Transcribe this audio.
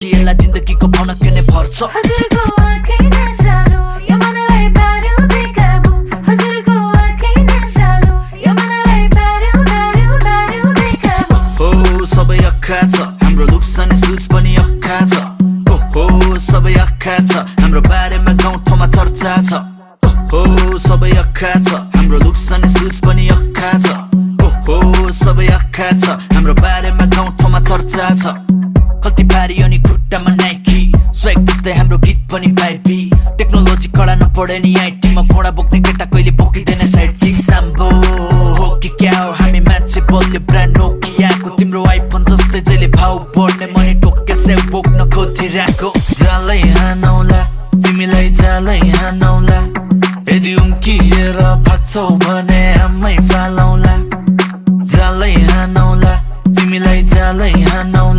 यसलाई जिन्दगीको भावना किन भर्छ हजुरको आँखै नसालो यो मनलाई पार्यो बेकाबु हजुरको आँखै नसालो यो मनलाई पार्यो पार्यो पार्यो बेकाबु हो सबै अक्खा छ हाम्रो लुक्स अनि सुज पनि अक्खा छ हो सबै अक्खा छ हाम्रो बारेमा गाउँठाउँमा चर्चा छ हो सबै अक्खा छ हाम्रो लुक्स अनि सुज पनि अक्खा छ हो सबै अक्खा छ हाम्रो बारेमा गाउँठाउँमा चर्चा छ कति भारी अनि खुट्टामा नाइकी स्वेग जस्तै हाम्रो गीत पनि पाइपी टेक्नोलोजी कडा नपढे नि आइटीमा घोडा बोक्ने केटा कहिले बोकिँदैन साइड चिक साम्बो हो कि क्या हो हामी मान्छे बोल्यो ब्रान्ड नोकियाको तिम्रो आइफोन जस्तै जहिले भाउ बढ्ने मनी टोक्या सेउ बोक्न खोजिरहेको जालै हानौला तिमीलाई जालै हानौला यदि उम्किएर भाग्छौ भने आमै फालौला जालै हानौला तिमीलाई जालै हानौला